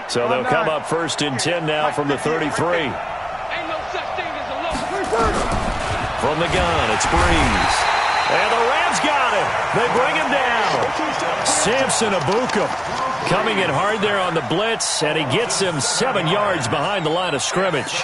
So they'll come up first and 10 now from the 33. From the gun, it's Breeze. And the Rams got it. They bring him down. Samson Abuka coming in hard there on the blitz, and he gets him 7 yards behind the line of scrimmage.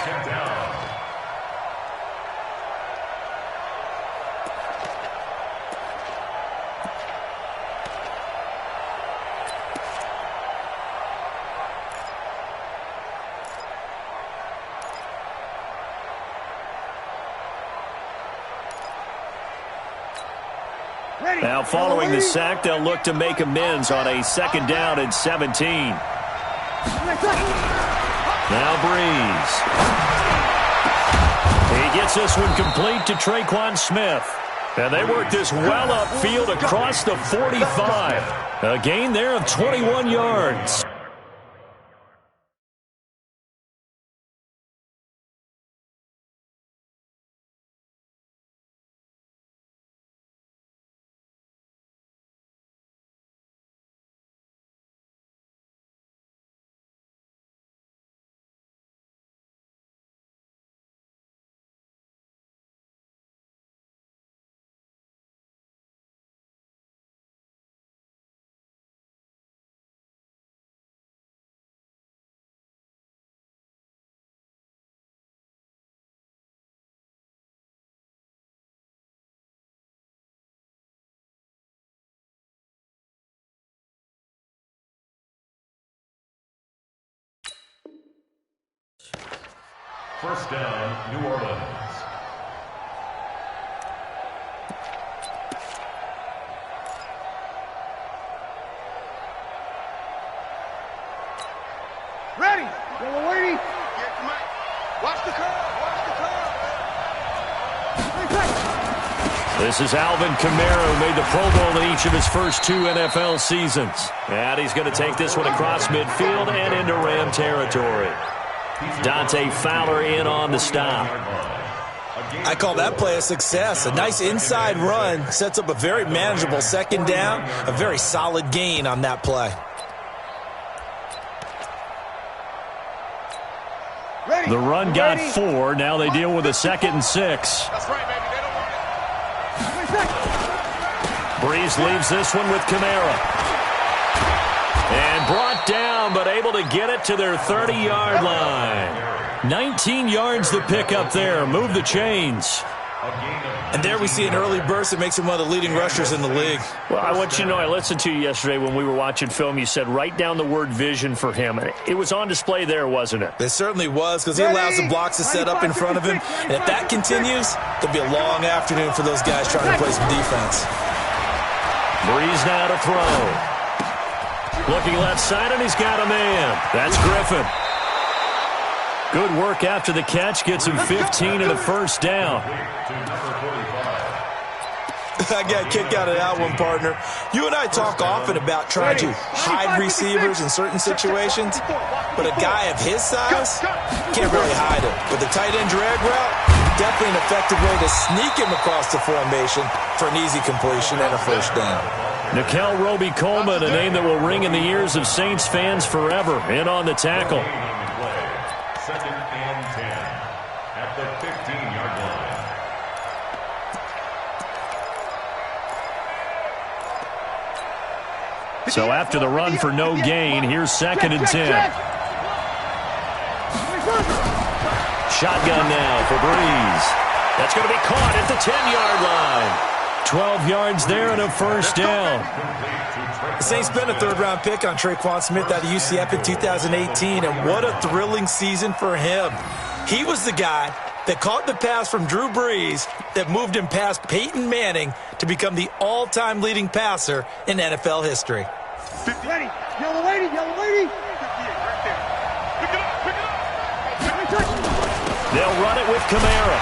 Now following the sack, they'll look to make amends on a 2nd down and 17. Now Breeze. He gets this one complete to Traquan Smith. And they work this well upfield across the 45. A gain there of 21 yards. First down, New Orleans. Ready. Yellow lady. Watch the curve. This is Alvin Kamara, who made the Pro Bowl in each of his first 2 NFL seasons. And he's going to take this one across midfield and into Ram territory. Dante Fowler in on the stop. I call that play a success. A nice inside run sets up a very manageable 2nd down. A very solid gain on that play. The run got 4. Now they deal with a 2nd and 6. That's right, baby. They don't want it. Breeze leaves this one with Kamara. And brought down, but able to get it to their 30-yard line. 19 yards to pick up there. Move the chains. And there we see an early burst that makes him one of the leading rushers in the league. Well, I want you to know, I listened to you yesterday when we were watching film. You said write down the word vision for him. It was on display there, wasn't it? It certainly was, because he allows the blocks to set up in front of him. And if that continues, there'll be a long afternoon for those guys trying to play some defense. Breeze now to throw. Looking left side, and he's got a man. That's Griffin. Good work after the catch. Gets him 15 and a first down. I got a kick out of that one, partner. You and I talk often about trying to hide receivers in certain situations, but a guy of his size can't really hide him. But the tight end drag route, definitely an effective way to sneak him across the formation for an easy completion and a first down. Nikel Roby-Coleman, a name that will ring in the ears of Saints fans forever, in on the tackle. 2nd and 10 at the 15-yard line. So after the run for no gain, here's 2nd and 10. Shotgun now for Breeze. That's going to be caught at the 10-yard line. 12 yards there and a first down. The Saints spent a 3rd-round pick on Traquan Smith out of UCF in 2018, and what a thrilling season for him. He was the guy that caught the pass from Drew Brees that moved him past Peyton Manning to become the all-time leading passer in NFL history. Ready. Yellow lady. Yellow lady. Right there. Pick it up. They'll run it with Kamara.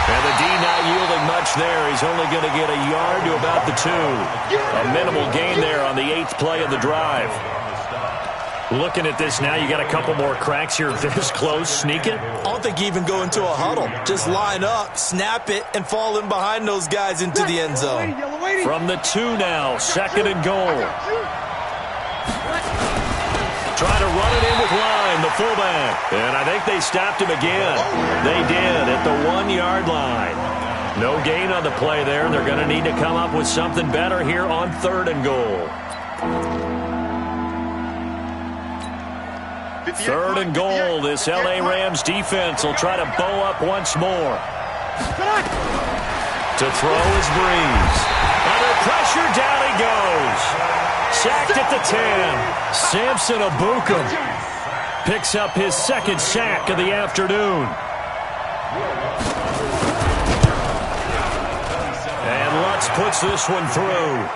And the D not yielding much there. He's only going to get a yard to about the 2. A minimal gain there on the 8th play of the drive. Looking at this now, you got a couple more cracks here this close. Sneak it? I don't think you even go into a huddle. Just line up, snap it, and fall in behind those guys into the end zone. From the 2 now, 2nd and goal. Trying to run it in with Line, the fullback. And I think they stopped him again. They did at the 1-yard line. No gain on the play there. They're going to need to come up with something better here on 3rd and goal. 3rd and goal. This L.A. Rams defense will try to bow up once more. To throw is Breeze. Under pressure, down he goes. Sacked at the 10. Samson Abukum picks up his 2nd sack of the afternoon. And Lutz puts this one through.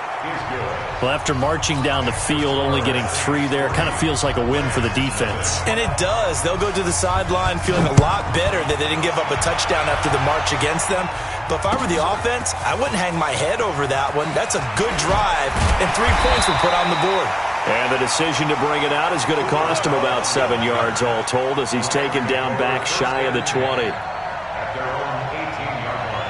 Well, after marching down the field, only getting 3 there, kind of feels like a win for the defense. And it does. They'll go to the sideline feeling a lot better that they didn't give up a touchdown after the march against them. But if I were the offense, I wouldn't hang my head over that one. That's a good drive, and 3 points were put on the board. And the decision to bring it out is going to cost him about 7 yards all told as he's taken down back shy of the 20. At their own 18-yard line.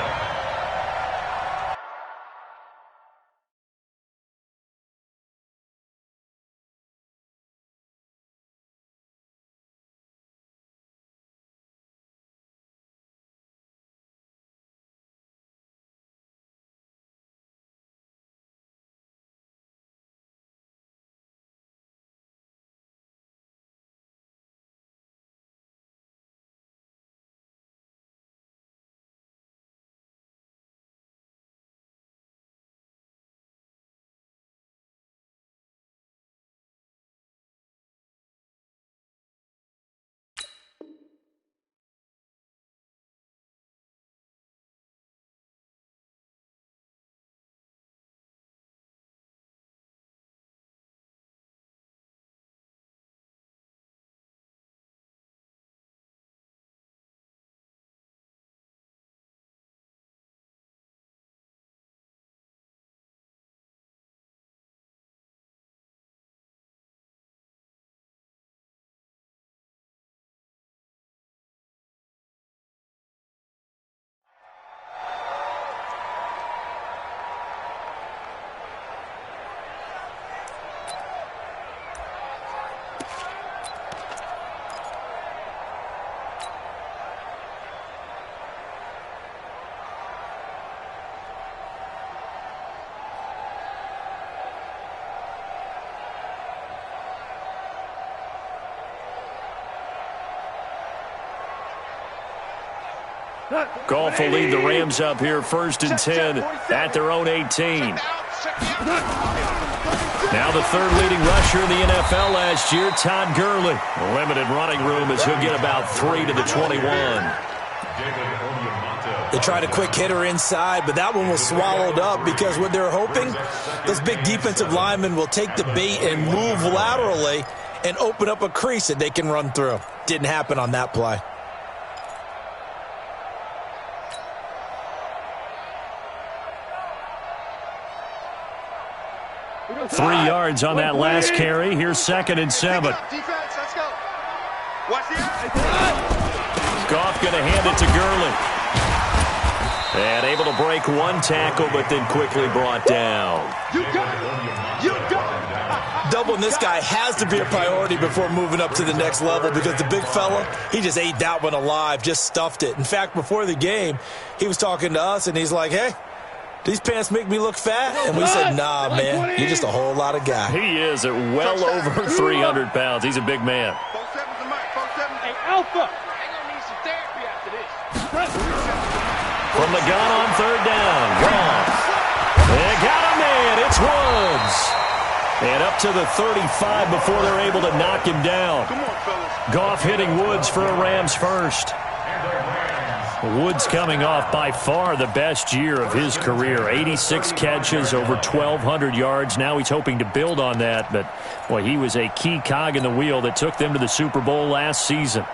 Goff will lead the Rams up here 1st and 10 at their own 18. Now the 3rd leading rusher in the NFL last year, Todd Gurley. Limited running room as he'll get about 3 to the 21. They tried a quick hitter inside, but that one was swallowed up because what they're hoping, those big defensive linemen will take the bait and move laterally and open up a crease that they can run through. Didn't happen on that play. Three yards on that last carry. Here's 2nd and 7. Defense, let's go. Watch the Goff going to hand it to Gurley. And able to break one tackle, but then quickly brought down. You got it. You got it. Doubling this guy has to be a priority before moving up to the next level because the big fella, he just ate that one alive, just stuffed it. In fact, before the game, he was talking to us, and he's like, hey, these pants make me look fat? And we said, nah, man, you're just a whole lot of guy. He is at well over 300 pounds. He's a big man. 4-7's the mic. 4-7. Hey, Alpha. I'm going to need some therapy after this. From the gun on 3rd down. Goff. They got a man. It's Woods. And up to the 35 before they're able to knock him down. Come on, fellas. Goff hitting Woods for a Rams first. Woods coming off by far the best year of his career. 86 catches, over 1,200 yards. Now he's hoping to build on that. But, boy, he was a key cog in the wheel that took them to the Super Bowl last season.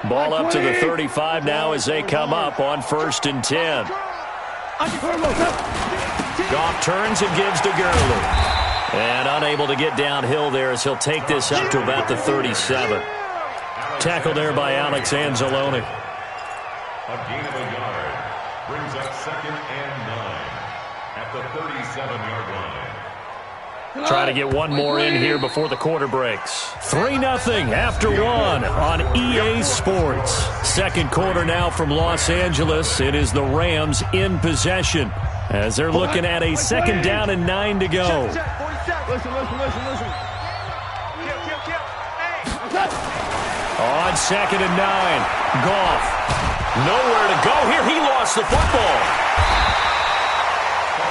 Ball up to the 35 now as they come up on 1st and 10. Goff turns and gives to Gurley. And unable to get downhill there as he'll take this up to about the 37. Tackled there by Alex Anzalone. A gain of a yard brings up 2nd and 9 at the 37-yard line. Try to get one more in here before the quarter breaks. 3-0 after one on EA Sports. Second quarter now from Los Angeles. It is the Rams in possession as they're looking at a 2nd down and 9 to go. Listen. On 2nd and 9, Goff. Nowhere to go here. He lost the football.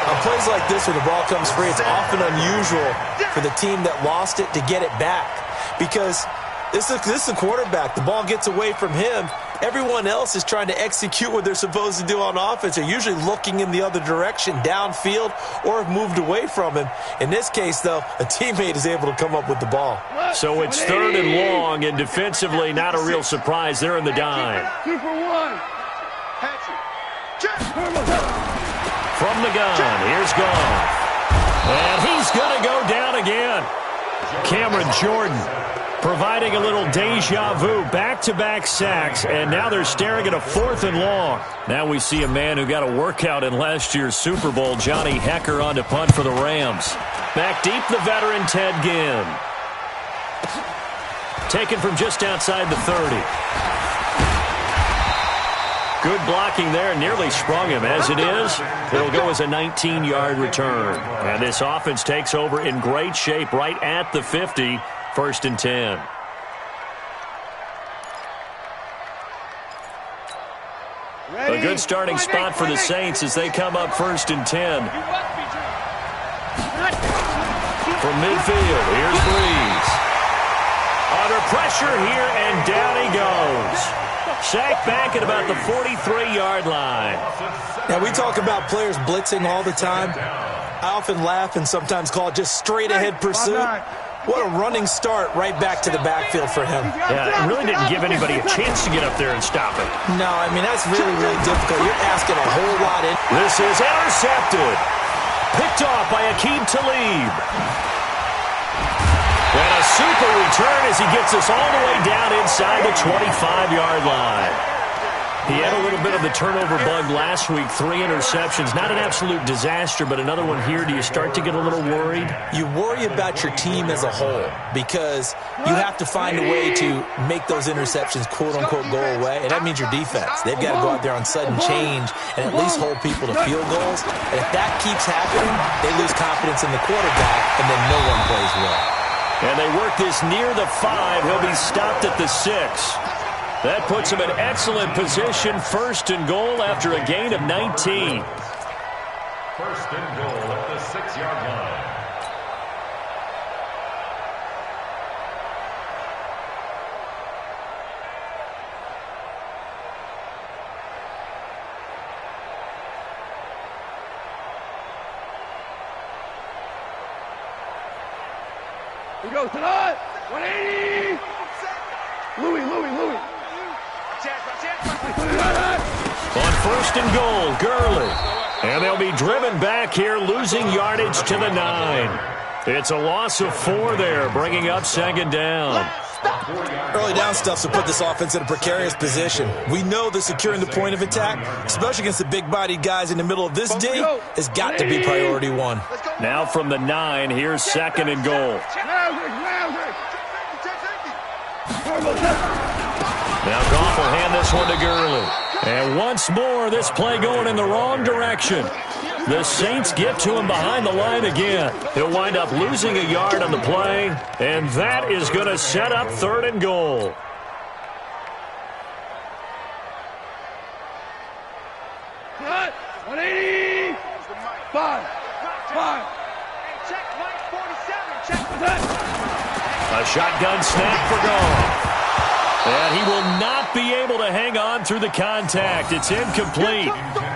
On plays like this where the ball comes free, it's often unusual for the team that lost it to get it back because this is the quarterback. The ball gets away from him. Everyone else is trying to execute what they're supposed to do on offense. They're usually looking in the other direction, downfield, or have moved away from him. In this case, though, a teammate is able to come up with the ball. So it's 3rd and long, and defensively, not a real surprise. They're in the dime. 2 for 1. From the gun, here's Goff. And he's going to go down again. Cameron Jordan providing a little deja vu, back-to-back sacks, and now they're staring at a 4th and long. Now we see a man who got a workout in last year's Super Bowl, Johnny Hecker, on to punt for the Rams. Back deep, the veteran Ted Ginn. Taken from just outside the 30. Good blocking there, nearly sprung him. As it is, it'll go as a 19-yard return. And this offense takes over in great shape right at the 50, 1st and 10. A good starting spot for the Saints as they come up 1st and 10. From midfield, here's Breeze. Under pressure here, and down he goes. Sacked back at about the 43-yard line. Now, we talk about players blitzing all the time. I often laugh and sometimes call it just straight-ahead pursuit. What a running start right back to the backfield for him. Yeah, it really didn't give anybody a chance to get up there and stop it. No, I mean, that's really, really difficult. You're asking a whole lot in. This is intercepted. Picked off by Aqib Talib. And a super return as he gets us all the way down inside the 25-yard line. He had a little bit of the turnover bug last week, 3 interceptions. Not an absolute disaster, but another one here. Do you start to get a little worried? You worry about your team as a whole because you have to find a way to make those interceptions, quote-unquote, go away, and that means your defense. They've got to go out there on sudden change and at least hold people to field goals. And if that keeps happening, they lose confidence in the quarterback, and then no one plays well. And they work this near the 5. He'll be stopped at the 6. That puts him in excellent position, 1st and goal after a gain of 19. 1st and goal at the 6-yard line. He goes tonight. 180. Louis. On 1st and goal, Gurley. And they'll be driven back here, losing yardage to the 9. It's a loss of 4 there, bringing up 2nd down. Early down stuff to put this offense in a precarious position. We know that securing the point of attack, especially against the big-bodied guys in the middle of this D, has got to be priority 1. Now from the 9, here's 2nd and goal. Now Goff will hand this one to Gurley. And once more, this play going in the wrong direction. The Saints get to him behind the line again. He'll wind up losing a yard on the play, and that is going to set up 3rd and goal. Cut. 180. 5. A shotgun snap for Goff. And he will not be able to hang on through the contact. It's incomplete.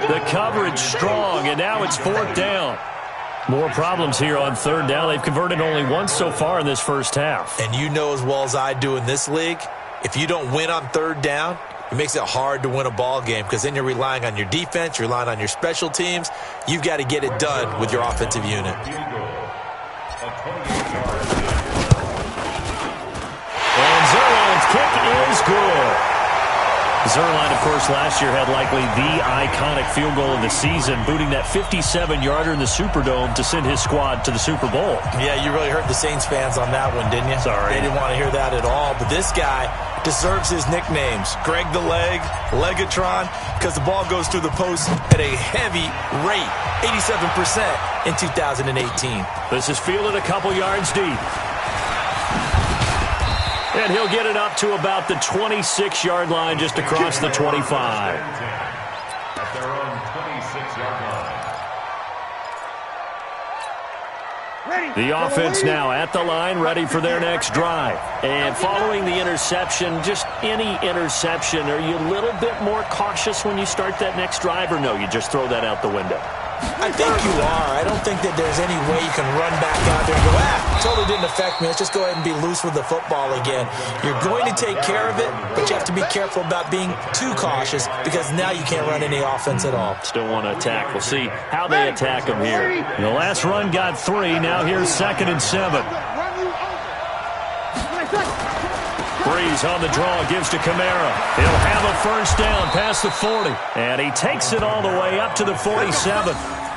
The coverage strong, and now it's 4th down. More problems here on 3rd down. They've converted only once so far in this first half. And you know as well as I do in this league, if you don't win on 3rd down, it makes it hard to win a ball game because then you're relying on your defense, you're relying on your special teams. You've got to get it done with your offensive unit. A And Zerline's kick is good. Zerline, of course, last year had likely the iconic field goal of the season, booting that 57-yarder in the Superdome to send his squad to the Super Bowl. Yeah, you really hurt the Saints fans on that one, didn't you? Sorry. They didn't want to hear that at all. But this guy deserves his nicknames. Greg the Leg, Legatron, because the ball goes through the post at a heavy rate, 87% in 2018. This is fielded a couple yards deep. And he'll get it up to about the 26-yard line, just across the 25. At their own 26-yard line. The offense now at the line, ready for their next drive. And following the interception, just any interception, are you a little bit more cautious when you start that next drive, or no, you just throw that out the window? I think you are. I don't think that there's any way you can run back out there and go, totally didn't affect me. Let's just go ahead and be loose with the football again. You're going to take care of it, but you have to be careful about being too cautious because now you can't run any offense at all. Still want to attack. We'll see how they attack him here. The last run got 3. Now here's 2nd and 7. Breeze on the draw, gives to Kamara. He'll have a first down past the 40. And he takes it all the way up to the 47.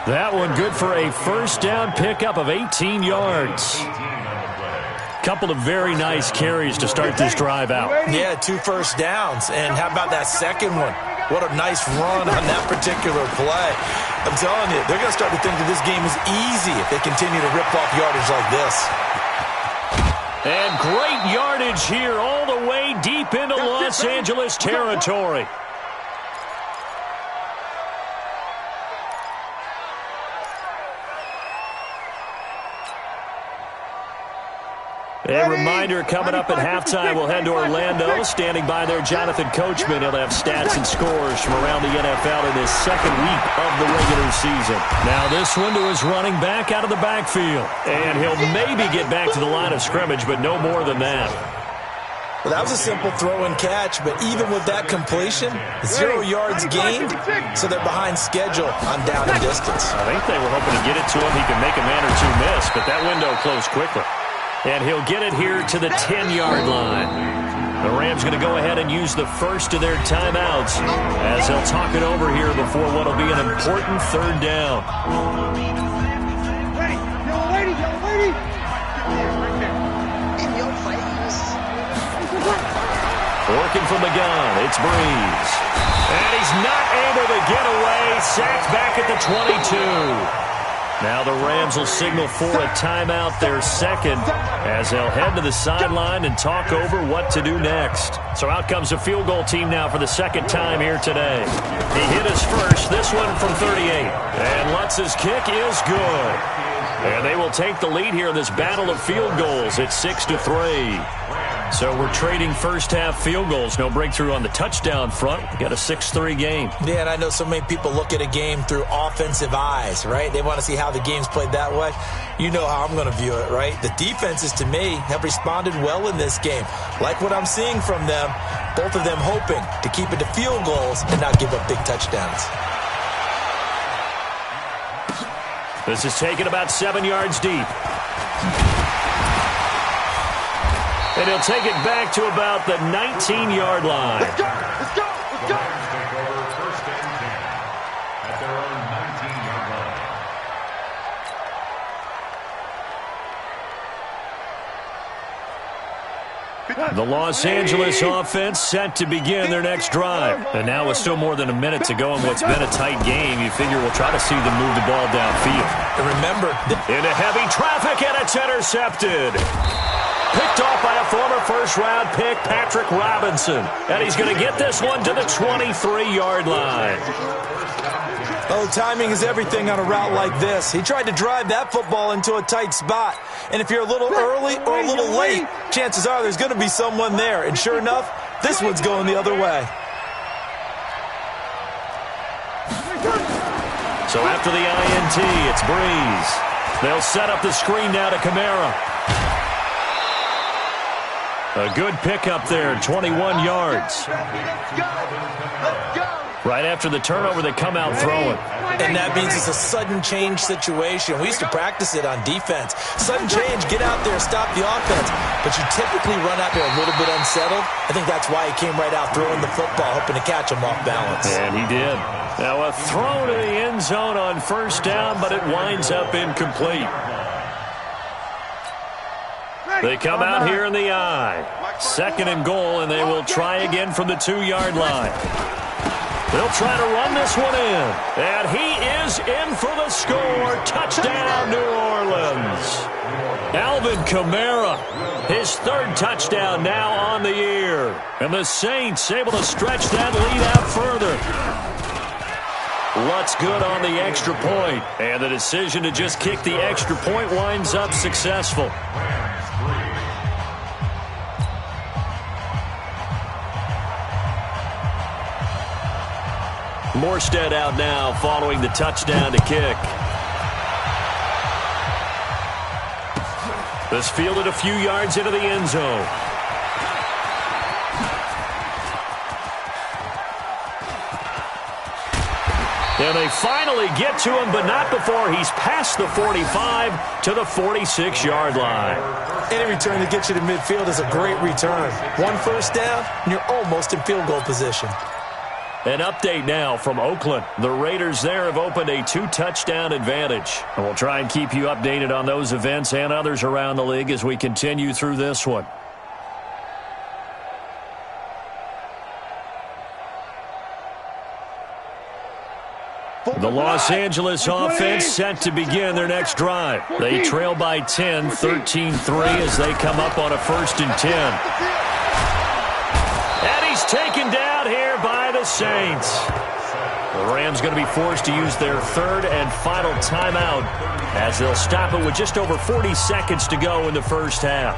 That one good for a first down pickup of 18 yards. Couple of very nice carries to start this drive out. Yeah, 2 first downs. And how about that second one? What a nice run on that particular play. I'm telling you, they're going to start to think that this game is easy if they continue to rip off yardage like this. And great yardage here all the way deep into Los Angeles territory. A reminder, coming up at halftime, we'll head to Orlando. Standing by there, Jonathan Coachman. He'll have stats and scores from around the NFL in his second week of the regular season. Now this one to his running back out of the backfield. And he'll maybe get back to the line of scrimmage, but no more than that. Well, that was a simple throw and catch, but even with that completion, 0 yards gained, so they're behind schedule on down and distance. I think they were hoping to get it to him. He could make a man or two miss, but that window closed quickly. And he'll get it here to the 10-yard line. The Rams going to go ahead and use the first of their timeouts as they'll talk it over here before what will be an important third down. Working from the gun, it's Breeze. And he's not able to get away. Sacked back at the 22. Now the Rams will signal for a timeout, their second, as they'll head to the sideline and talk over what to do next. So out comes the field goal team now for the second time here today. He hit his first, this one from 38. And Lutz's kick is good. And they will take the lead here in this battle of field goals at 6-3. So we're trading first-half field goals. No breakthrough on the touchdown front. We got a 6-3 game. Yeah, and I know so many people look at a game through offensive eyes, right? They want to see how the game's played that way. You know how I'm going to view it, right? The defenses, to me, have responded well in this game. Like what I'm seeing from them, both of them hoping to keep it to field goals and not give up big touchdowns. This is taken about 7 yards deep. And he'll take it back to about the 19-yard line. Let's go! Let's go! Let's go! Take over first and 10 at their own 19-yard line. The Los Angeles offense set to begin their next drive. And now with still more than a minute to go in what's been a tight game, you figure we'll try to see them move the ball downfield. And remember, into heavy traffic, and it's intercepted. Picked off by a former first-round pick, Patrick Robinson. And he's going to get this one to the 23-yard line. Oh, timing is everything on a route like this. He tried to drive that football into a tight spot. And if you're a little early or a little late, chances are there's going to be someone there. And sure enough, this one's going the other way. So after the INT, it's Breeze. They'll set up the screen now to Kamara. A good pickup there, 21 yards. Let's go! Let's go! Right after the turnover, they come out throwing. And that means it's a sudden change situation. We used to practice it on defense. Sudden change, get out there, stop the offense. But you typically run out there a little bit unsettled. I think that's why he came right out throwing the football, hoping to catch him off balance. And he did. Now a throw to the end zone on first down, but it winds up incomplete. They come out here in the I. 2nd and goal, and they will try again from the 2-yard line. They'll try to run this one in. And he is in for the score. Touchdown, New Orleans. Alvin Kamara, his 3rd touchdown now on the year. And the Saints able to stretch that lead out further. Lutz good on the extra point. And the decision to just kick the extra point winds up successful. Morstead out now following the touchdown to kick. This fielded a few yards into the end zone. And they finally get to him, but not before he's past the 45 to the 46-yard line. Any return that gets you to midfield is a great return. 1 first down, and you're almost in field goal position. An update now from Oakland. The Raiders there have opened a 2-touchdown advantage. And we'll try and keep you updated on those events and others around the league as we continue through this one. The Los Angeles offense set to begin their next drive. They trail by 10, 13-3 as they come up on a 1st and 10. And he's taken down here by the Saints. The Rams going to be forced to use their 3rd and final timeout as they'll stop it with just over 40 seconds to go in the first half.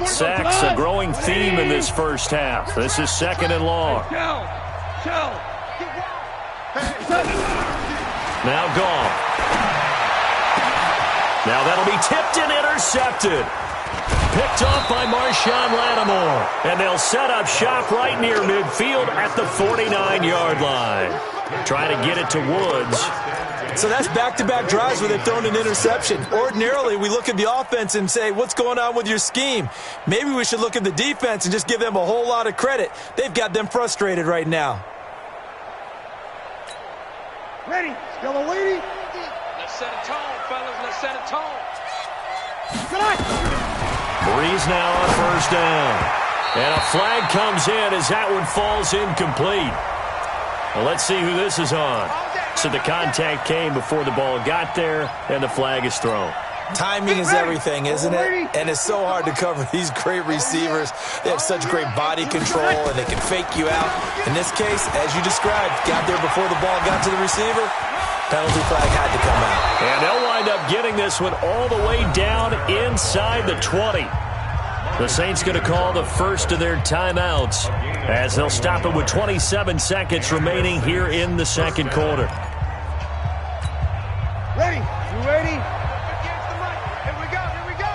Sacks, a growing theme in this first half. This is 2nd and long. Now gone. Now that'll be tipped and intercepted. Picked off by Marshawn Lattimore. And they'll set up shop right near midfield at the 49-yard line. Trying to get it to Woods. So that's back-to-back drives where they've thrown an interception. Ordinarily, we look at the offense and say, what's going on with your scheme? Maybe we should look at the defense and just give them a whole lot of credit. They've got them frustrated right now. Ready. Still awaiting. Let's set a tone, fellas. Let's set a tone. Good night. Breeze now on first down. And a flag comes in as that one falls incomplete. Well, let's see who this is on. So the contact came before the ball got there, and the flag is thrown. Timing is everything, isn't it? And it's so hard to cover these great receivers. They have such great body control, and they can fake you out. In this case, as you described, got there before the ball got to the receiver. Penalty flag had to come out. And they'll wind up getting this one all the way down inside the 20. The Saints going to call the first of their timeouts as they'll stop it with 27 seconds remaining here in the 2nd quarter. Ready? You ready? Against the right. Here we go. Here we go.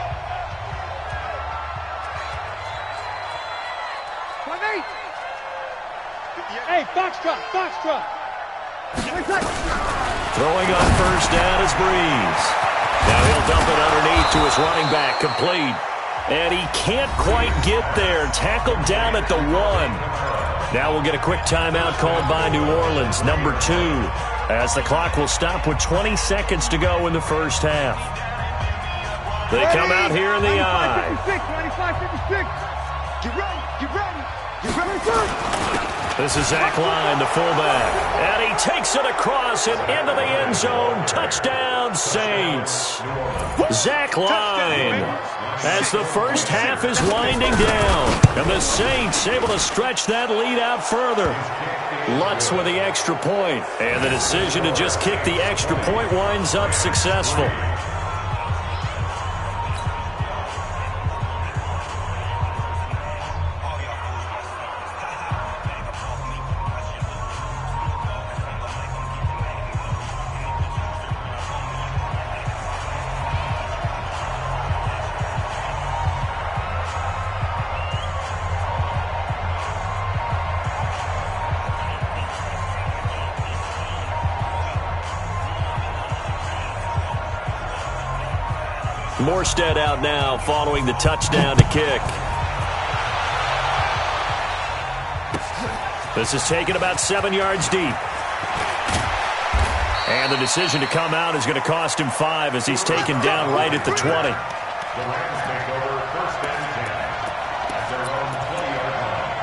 28. Hey, foxtrot. Foxtrot. Throwing on first down is Breeze. Now he'll dump it underneath to his running back, complete. And he can't quite get there. Tackled down at the 1. Now we'll get a quick timeout called by New Orleans, number 2, as the clock will stop with 20 seconds to go in the first half. They come out here in the I. 95-56. Get ready. Get ready. Get ready. This is Zach Line, the fullback. And he takes it across and into the end zone. Touchdown, Saints. Zach Line, as the first half is winding down. And the Saints able to stretch that lead out further. Lutz with the extra point. And the decision to just kick the extra point winds up successful. Morstead out now following the touchdown to kick. This is taken about 7 yards deep. And the decision to come out is going to cost him 5 as he's taken down right at the 20. The Rams take over 1st and 10 at their own 20-yard line.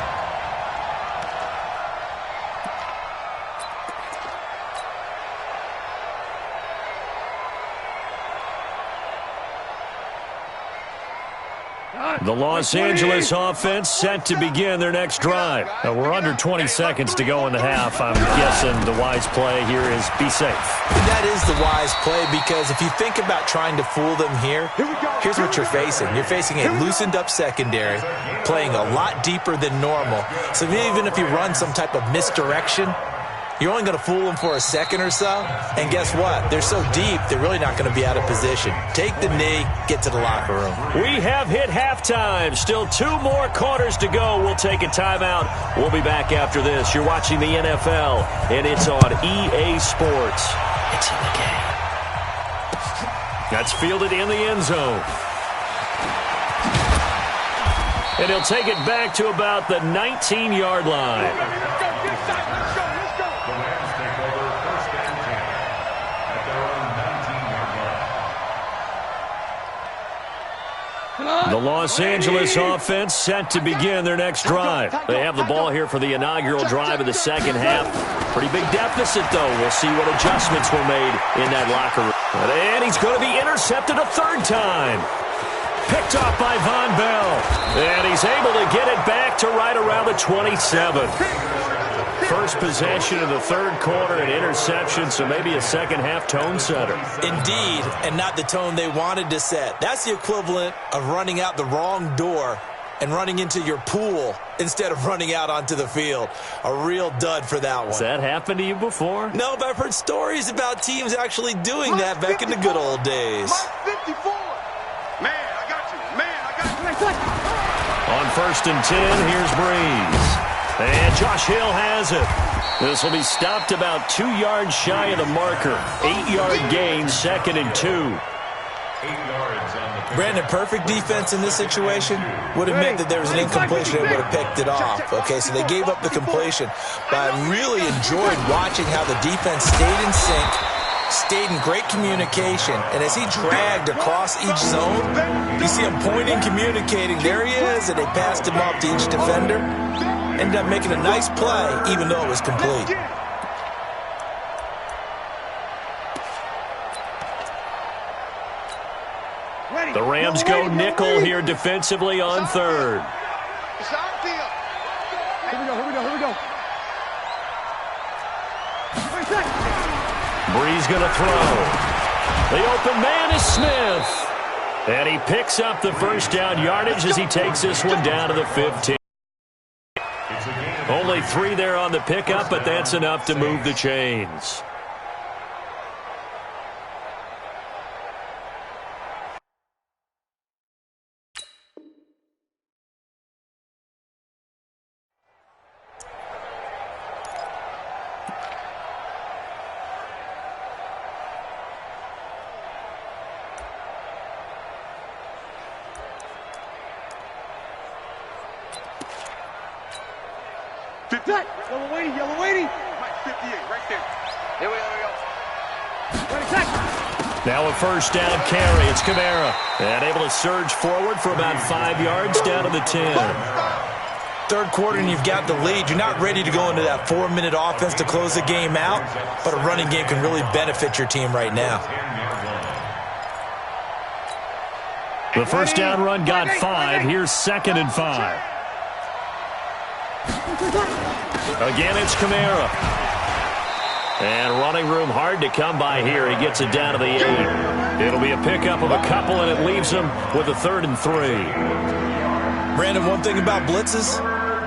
The Los Angeles offense set to begin their next drive. Now, we're under 20 seconds to go in the half. I'm guessing the wise play here is be safe. That is the wise play, because if you think about trying to fool them here, here's what you're facing. You're facing a loosened up secondary, playing a lot deeper than normal. So even if you run some type of misdirection, you're only going to fool them for a second or so. And guess what? They're so deep, they're really not going to be out of position. Take the knee, get to the locker room. We have hit halftime. Still 2 more quarters to go. We'll take a timeout. We'll be back after this. You're watching the NFL, and it's on EA Sports. It's in the game. That's fielded in the end zone. And he'll take it back to about the 19-yard line. The Los Angeles offense set to begin their next drive. They have the ball here for the inaugural drive of the second half. Pretty big deficit, though. We'll see what adjustments were made in that locker room. And he's going to be intercepted a 3rd time. Picked off by Von Bell. And he's able to get it back to right around the 27. First possession of the 3rd quarter, an interception, so maybe a second-half tone setter. Indeed, and not the tone they wanted to set. That's the equivalent of running out the wrong door and running into your pool instead of running out onto the field. A real dud for that one. Has that happened to you before? No, but I've heard stories about teams actually doing that back in the good old days. 54. Man, I got you. Man, I got you. On 1st and 10, here's Breeze. And Josh Hill has it. This will be stopped about 2 yards shy of the marker. 8-yard gain, 2nd and 2. 8 yards on the Brandon, perfect defense in this situation would have meant that there was an incompletion and would have picked it off. Okay, so they gave up the completion. But I really enjoyed watching how the defense stayed in sync, stayed in great communication, and as he dragged across each zone, you see him pointing, communicating. There he is, and they passed him off to each defender. Ended up making a nice play, even though it was complete. The Rams go nickel here defensively on 3rd. It's our deal. Here we go. Breeze going to throw. The open man is Smith. And he picks up the first down yardage as he takes this one down to the 15. Only 3 there on the pickup, but that's enough to move the chains. Yellow waiting. 58, right there. Here we go. Now a first down carry. It's Kamara. And able to surge forward for about 5 yards down to the 10. 3rd quarter and you've got the lead. You're not ready to go into that 4-minute offense to close the game out, but a running game can really benefit your team right now. The first down run got 5. Here's 2nd and 5. Again, it's Kamara. And running room hard to come by here. He gets it down to the 8. It'll be a pickup of a couple, and it leaves him with a 3rd and 3. Brandon, one thing about blitzes,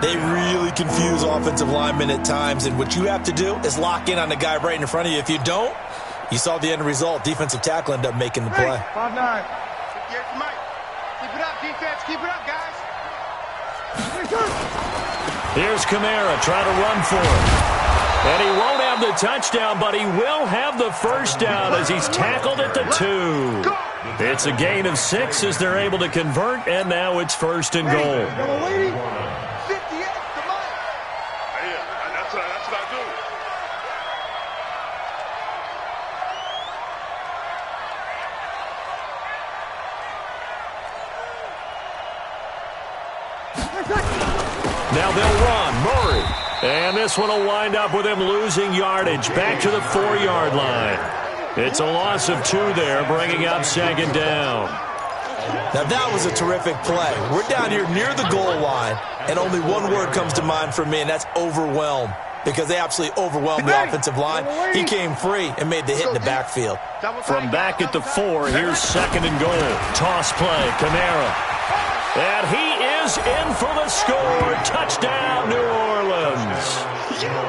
they really confuse offensive linemen at times, and what you have to do is lock in on the guy right in front of you. If you don't, you saw the end result. Defensive tackle ended up making the play. 5-9. Here's Mike. Keep it up, defense. Keep it up, guys. Here's Kamara trying to run for it. And he won't have the touchdown, but he will have the first down as he's tackled at the 2. It's a gain of 6 as they're able to convert, and now it's 1st and goal. Yellow lady, 58, come on. Yeah, that's what I do. Now they'll run. Murray. And this one will wind up with him losing yardage back to the 4-yard line. It's a loss of 2 there, bringing up 2nd down. Now that was a terrific play. We're down here near the goal line, and only one word comes to mind for me, and that's overwhelm, because they absolutely overwhelmed the offensive line. He came free and made the hit in the backfield. From back at the 4, here's 2nd and goal. Toss play, Kamara. And he is in for the score. Touchdown, New Orleans.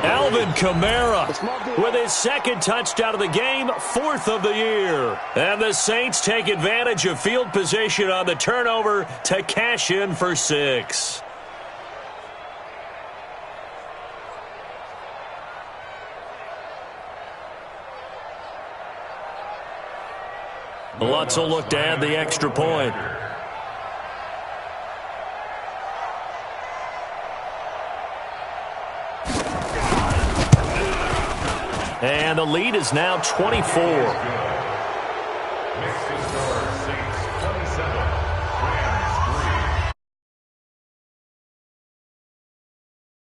Alvin Kamara with his 2nd touchdown of the game, 4th of the year. And the Saints take advantage of field position on the turnover to cash in for 6. Lutz will look to add the extra point. And the lead is now 24.